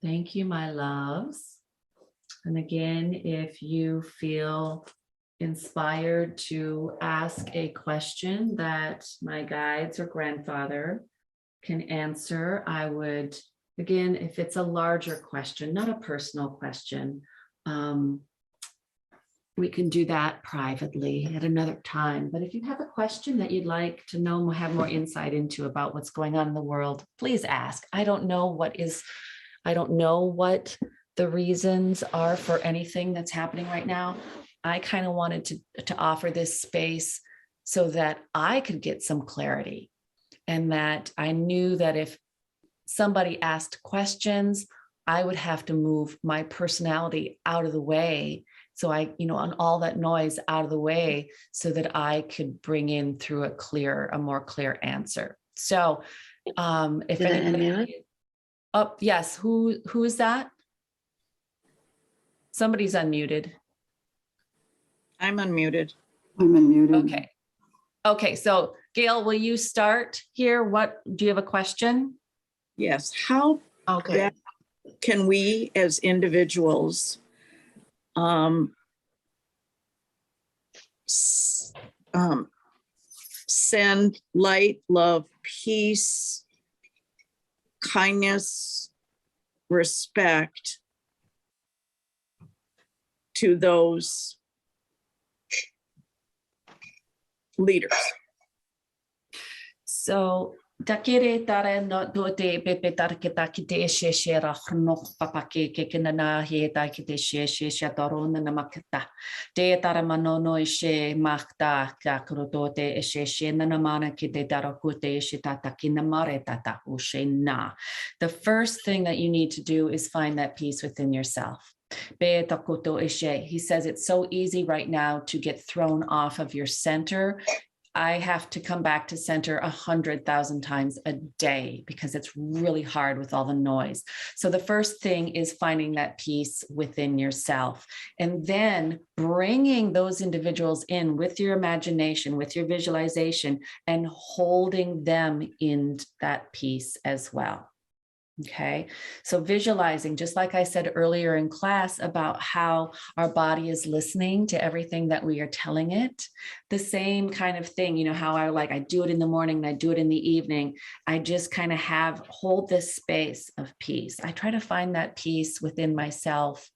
Thank you, my loves. And again, if you feel inspired to ask a question that my guides or grandfather can answer, I would, again, if it's a larger question, not a personal question, we can do that privately at another time. But if you have a question that you'd like to know, have more insight into about what's going on in the world, please ask. I don't know what the reasons are for anything that's happening right now. I kind of wanted to offer this space so that I could get some clarity, and that I knew that if somebody asked questions, I would have to move my personality out of the way. So on all that noise out of the way so that I could bring in through a more clear answer. So if Did I anybody, unmute? oh, yes, who is that? Somebody's unmuted. I'm unmuted. I'm unmuted. Okay. So Gail, will you start here? Do you have a question? Yes. How Okay. can we as individuals send light, love, peace, kindness, respect to those leaders? So Takere tare no dote pepe tarketa kite she ra no papake ke kinana he ta kite she toron na makta te tara manono she makta ka krotote she na namana kite tarakute she tata kinamare tata ushe na. The first thing that you need to do is find that peace within yourself. He says it's so easy right now to get thrown off of your center. I have to come back to center 100,000 times a day because it's really hard with all the noise. So the first thing is finding that peace within yourself, and then bringing those individuals in with your imagination, with your visualization, and holding them in that peace as well. Okay, so visualizing, just like I said earlier in class about how our body is listening to everything that we are telling it, the same kind of thing, how I do it in the morning and I do it in the evening. I just kind of hold this space of peace. I try to find that peace within myself.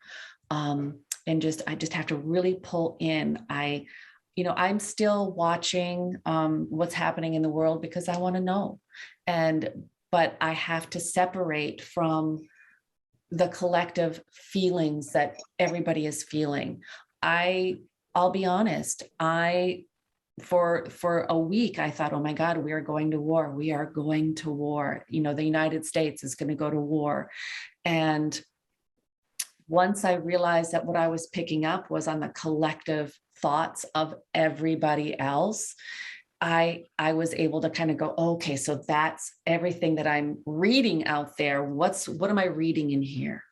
And I just have to really pull in. I'm still watching what's happening in the world because I want to know. But I have to separate from the collective feelings that everybody is feeling. I'll be honest, for a week, I thought, oh my God, we are going to war. We are going to war. The United States is going to go to war. And once I realized that what I was picking up was on the collective thoughts of everybody else, I was able to kind of go, okay, so that's everything that I'm reading out there. What am I reading in here?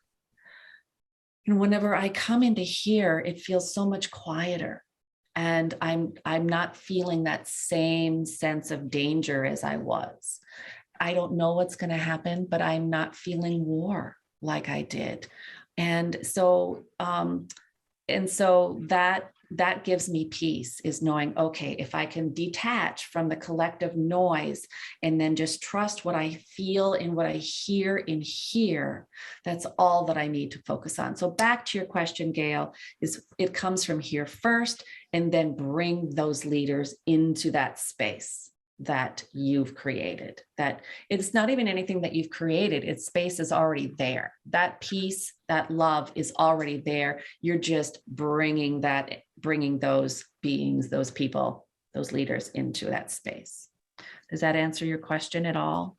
And whenever I come into here, it feels so much quieter. And I'm not feeling that same sense of danger as I was. I don't know what's going to happen, but I'm not feeling war like I did. And so that gives me peace, is knowing, okay, if I can detach from the collective noise and then just trust what I feel and what I hear in here, that's all that I need to focus on. So back to your question, Gail, is it comes from here first, and then bring those leaders into that space that you've created. That it's not even anything that you've created, its space is already there. That peace, that love is already there. You're just bringing those beings, those people, those leaders into that space. Does that answer your question at all?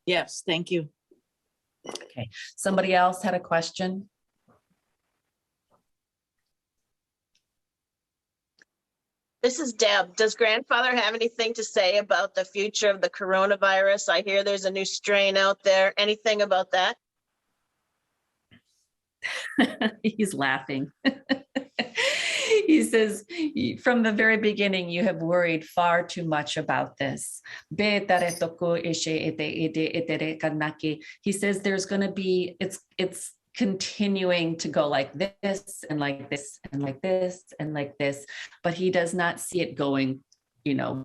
Yes, thank you. Okay, somebody else had a question? This is Deb. Does grandfather have anything to say about the future of the coronavirus? I hear there's a new strain out there. Anything about that? He's laughing. He says, from the very beginning, you have worried far too much about this. He says there's going to be, it's continuing to go like this and like this and like this and like this, but he does not see it going,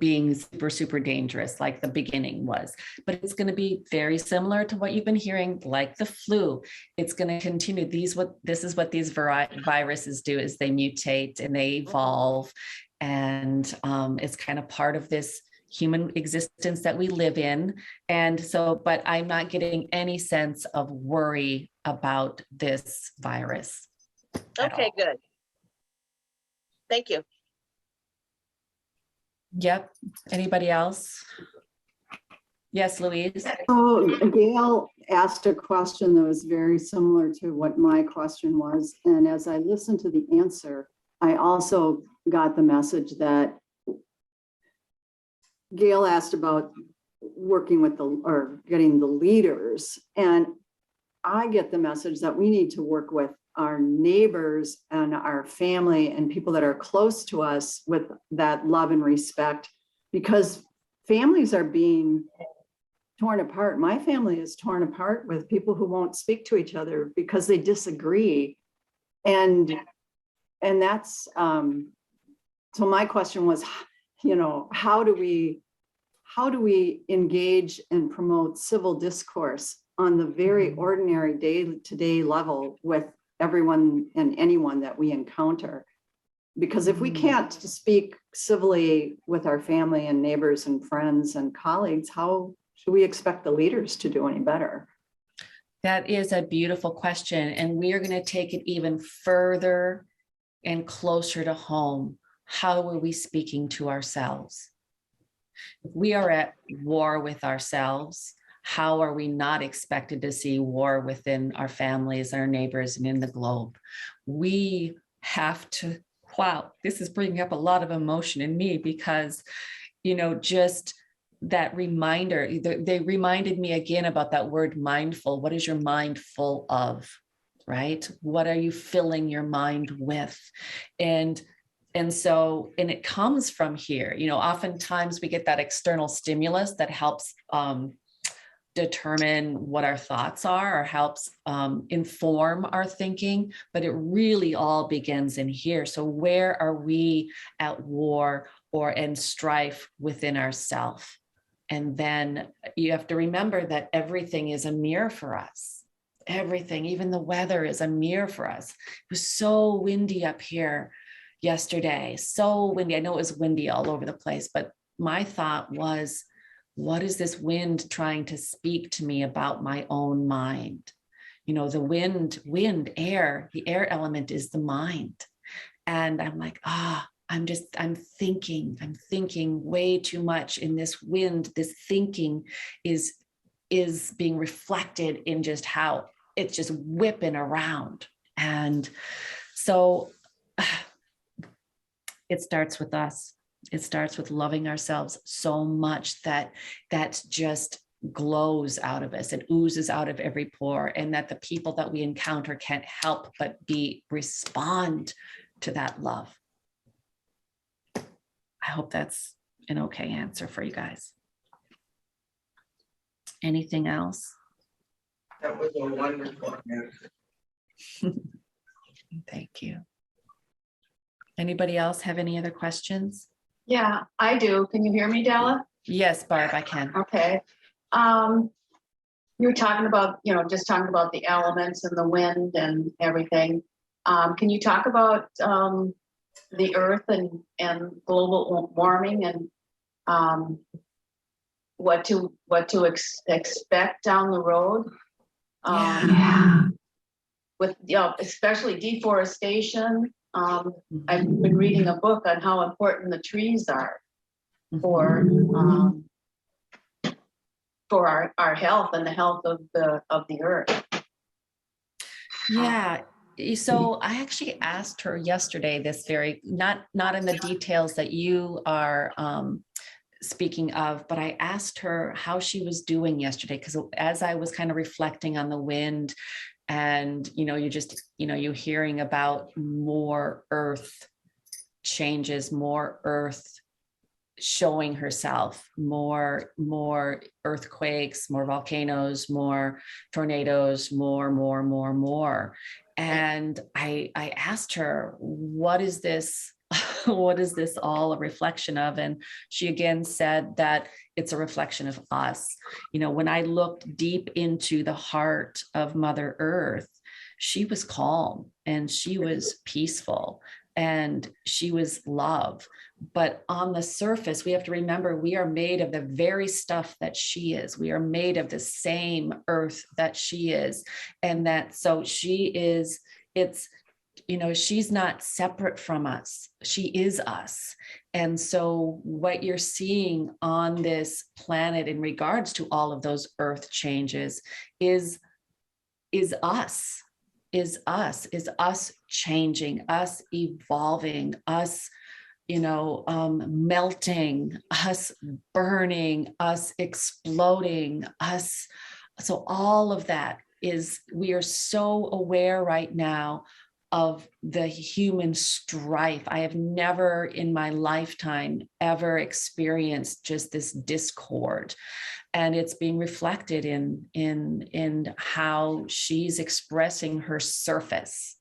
being super, super dangerous like the beginning was. But it's going to be very similar to what you've been hearing, like the flu. It's going to continue. This is what these viruses do, is they mutate and they evolve. And it's kind of part of this human existence that we live in. And so, but I'm not getting any sense of worry about this virus. Okay, good. Thank you. Yep. Anybody else? Yes, Louise. So Gail asked a question that was very similar to what my question was. And as I listened to the answer, I also got the message that Gail asked about working with getting the leaders. And I get the message that we need to work with our neighbors and our family and people that are close to us with that love and respect, because families are being torn apart. My family is torn apart with people who won't speak to each other because they disagree. And that's, so my question was, how do we engage and promote civil discourse on the very ordinary day-to-day level with everyone and anyone that we encounter? Because if we can't speak civilly with our family and neighbors and friends and colleagues, how should we expect the leaders to do any better? That is a beautiful question. And we are going to take it even further and closer to home. How are we speaking to ourselves? If we are at war with ourselves, how are we not expected to see war within our families, our neighbors, and in the globe? We have to, wow, this is bringing up a lot of emotion in me because, just that reminder, they reminded me again about that word mindful. What is your mind full of, right? What are you filling your mind with? And so it comes from here. Oftentimes we get that external stimulus that helps determine what our thoughts are or helps inform our thinking, but it really all begins in here. So where are we at war and strife within ourselves? And then you have to remember that everything is a mirror for us. Everything, even the weather, is a mirror for us. It was so windy up here yesterday, so windy. I know it was windy all over the place, but my thought was, what is this wind trying to speak to me about my own mind? The wind, air, the air element is the mind. And I'm like, I'm thinking way too much in this wind. This thinking is being reflected in just how it's just whipping around. And so it starts with us. It starts with loving ourselves so much that just glows out of us. It oozes out of every pore, and that the people that we encounter can't help but respond to that love. I hope that's an okay answer for you guys. Anything else? That was a wonderful answer. Thank you. Anybody else have any other questions? Yeah, I do. Can you hear me, Della? Yes, Barb, I can. Okay. You were talking about, just talking about the elements and the wind and everything. Can you talk about the earth and global warming and what to expect down the road? With especially deforestation. I've been reading a book on how important the trees are for our health and the health of the earth. Yeah. So I actually asked her yesterday this not in the details that you are speaking of, but I asked her how she was doing yesterday, because as I was kind of reflecting on the wind, and you're hearing about more earth changes, more earth showing herself, more earthquakes, more volcanoes, more tornadoes, more. And I asked her, what is this? What is this all a reflection of? And she again said that it's a reflection of us. You know, when I looked deep into the heart of Mother Earth, she was calm and she was peaceful and she was love. But on the surface, we have to remember we are made of the very stuff that she is. We are made of the same earth that she is. And that, so she is, it's, you know, she's not separate from us. She is us. And so what you're seeing on this planet in regards to all of those earth changes is us, is us changing, us evolving, us, you know, melting, us burning, us exploding, us. So all of that is, we are so aware right now of the human strife. I have never in my lifetime ever experienced just this discord. And it's being reflected in how she's expressing her surface,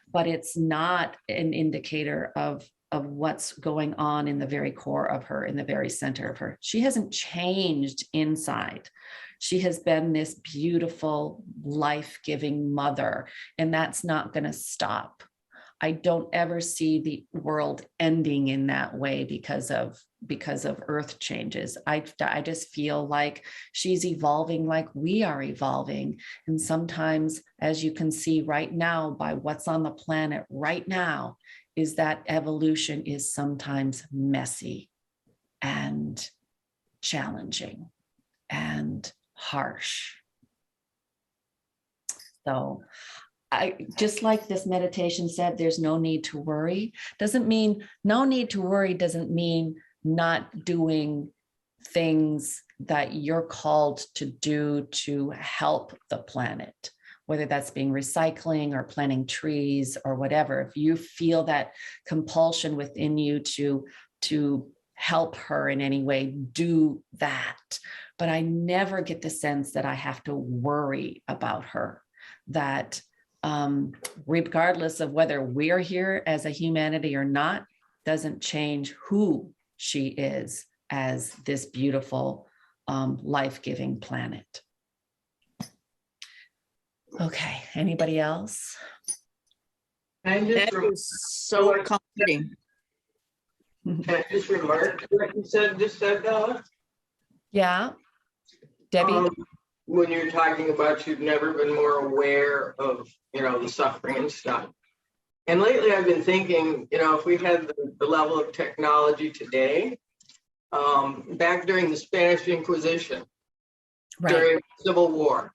but it's not an indicator of what's going on in the very core of her, in the very center of her. She hasn't changed inside. She has been this beautiful, life-giving mother, and that's not going to stop. I don't ever see the world ending in that way because of earth changes. I just feel like she's evolving like we are evolving. And sometimes, as you can see right now by what's on the planet right now, is that evolution is sometimes messy and challenging and harsh. So I just, like this meditation said, there's no need to worry. Doesn't mean no need to worry, doesn't mean not doing things that you're called to do to help the planet, whether that's being recycling or planting trees or whatever. If you feel that compulsion within you to help her in any way, do that. But I never get the sense that I have to worry about her, that regardless of whether we're here as a humanity or not, doesn't change who she is as this beautiful, life-giving planet. Okay, anybody else? I That just, is so comforting. can I just remark what you just said, Donna? Yeah, Debbie? When you're talking about you've never been more aware of, you know, the suffering and stuff. And lately I've been thinking, you know, if we had the level of technology today, back during the Spanish Inquisition, Right, during Civil War,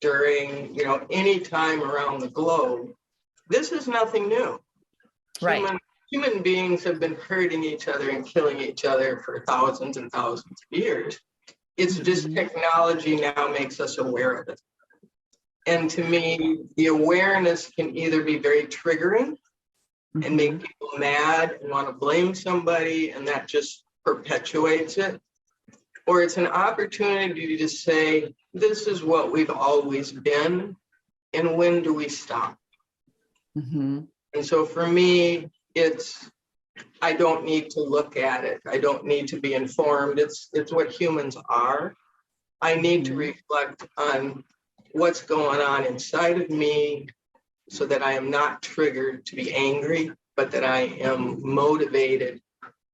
during, you know, any time around the globe, this is nothing new. right. Human beings have been hurting each other and killing each other for thousands and thousands of years. It's just technology now makes us aware of it. And to me, the awareness can either be very triggering and make people mad and want to blame somebody, and that just perpetuates it. Or it's an opportunity to say, this is what we've always been, and when do we stop? Mhm. And so for me, I don't need to look at it. I don't need to be informed. It's what humans are. I need to reflect on what's going on inside of me so that I am not triggered to be angry, but that I am motivated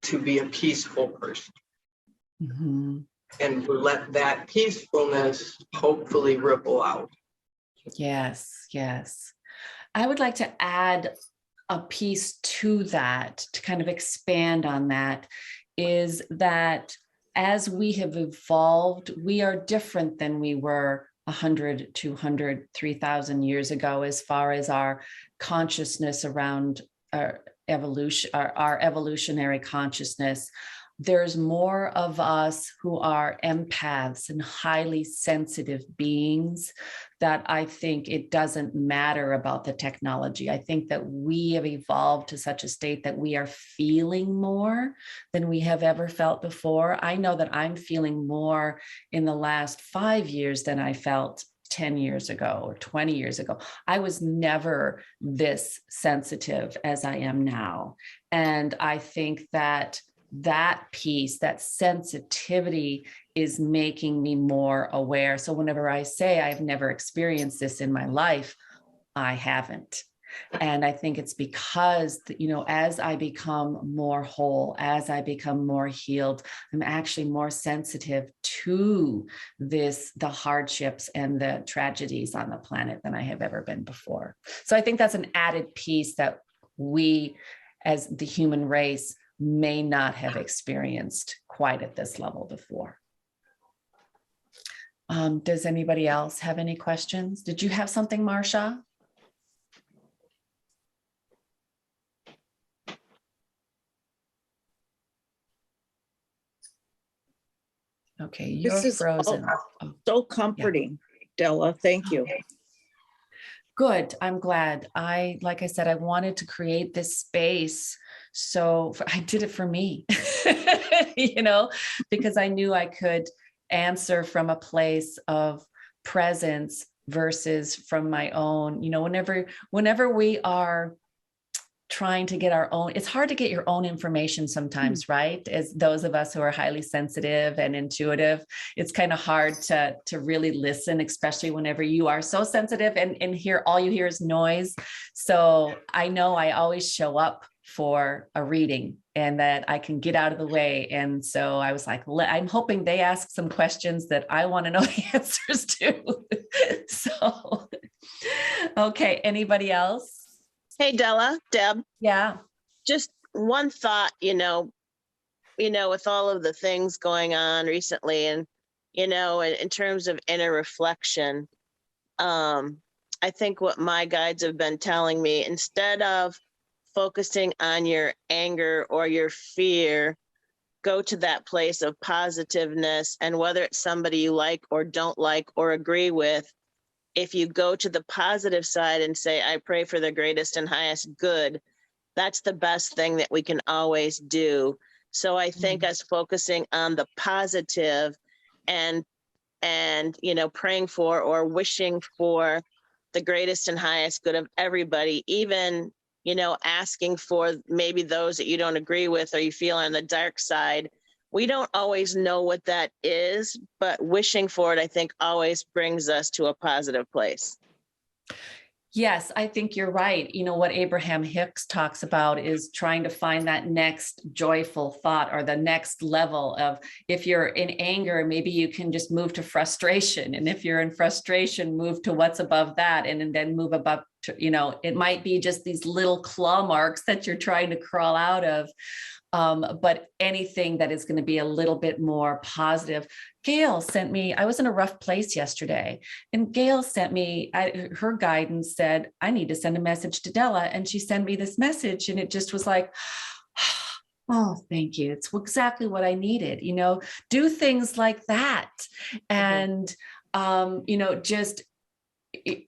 to be a peaceful person. Mhm. And let that peacefulness hopefully ripple out. Yes, yes. I would like to add a piece to that, to kind of expand on that, is that as we have evolved, we are different than we were 100, 200, 3,000 years ago, as far as our consciousness around our evolution, our evolutionary consciousness. there's more of us who are empaths and highly sensitive beings that I think it doesn't matter about the technology. I think that we have evolved to such a state that we are feeling more than we have ever felt before. I know that I'm feeling more in the last 5 years than I felt 10 years ago or 20 years ago. I was never this sensitive as I am now. And I think that that piece, that sensitivity, is making me more aware. So whenever I say I've never experienced this in my life, I haven't. And I think it's because, you know, as I become more whole, as I become more healed, I'm actually more sensitive to the hardships and the tragedies on the planet than I have ever been before. So I think that's an added piece that we, as the human race, may not have experienced quite at this level before. Does anybody else have any questions? Did you have something, Marsha? Okay, you're This is frozen. so comforting, Della. Thank you. Good. I'm glad. Like I said, I wanted to create this space. So I did it for me, you know, because I knew I could answer from a place of presence versus from my own, you know, whenever we are trying to get our own, it's hard to get your own information sometimes, right? As those of us who are highly sensitive and intuitive, it's kind of hard to really listen, especially whenever you are so sensitive and hear, all you hear is noise. So I know I always show up for a reading and that I can get out of the way. And so I was like, I'm hoping they ask some questions that I want to know the answers to. So, okay, anybody else? Hey, Della, Deb, Yeah. just one thought, with all of the things going on recently and, in terms of inner reflection, I think what my guides have been telling me, instead of focusing on your anger or your fear, go to that place of positiveness. And whether it's somebody you like or don't like or agree with, if you go to the positive side and say, I pray for the greatest and highest good, that's the best thing that we can always do. So I think us focusing on the positive and praying for or wishing for the greatest and highest good of everybody, even, asking for maybe those that you don't agree with or you feel on the dark side. We don't always know what that is, but wishing for it, I think, always brings us to a positive place. Yes, I think you're right. You know, what Abraham Hicks talks about is trying to find that next joyful thought or the next level of, if you're in anger, maybe you can just move to frustration. And if you're in frustration, move to what's above that and then move above to, it might be just these little claw marks that you're trying to crawl out of. But anything that is going to be a little bit more positive. Gail sent me, I was in a rough place yesterday, and Gail sent me, her guidance said, I need to send a message to Della. And she sent me this message, and it just was like, oh, thank you. It's exactly what I needed, do things like that. And,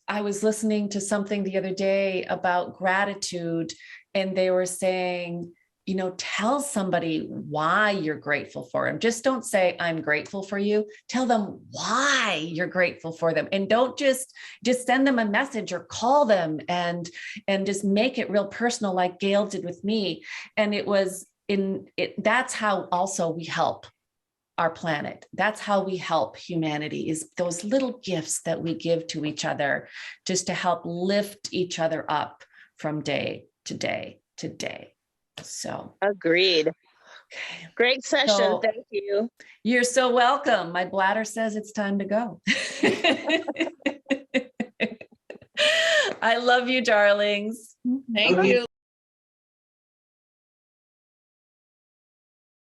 I was listening to something the other day about gratitude, and they were saying, tell somebody why you're grateful for them. Just don't say, I'm grateful for you. Tell them why you're grateful for them. And don't just send them a message or call them and just make it real personal like Gail did with me. And that's how also we help our planet. That's how we help humanity, is those little gifts that we give to each other just to help lift each other up from day to day to day. So agreed. Okay. Great session. So, thank you. You're so welcome. My bladder says it's time to go. I love you, darlings. Thank you.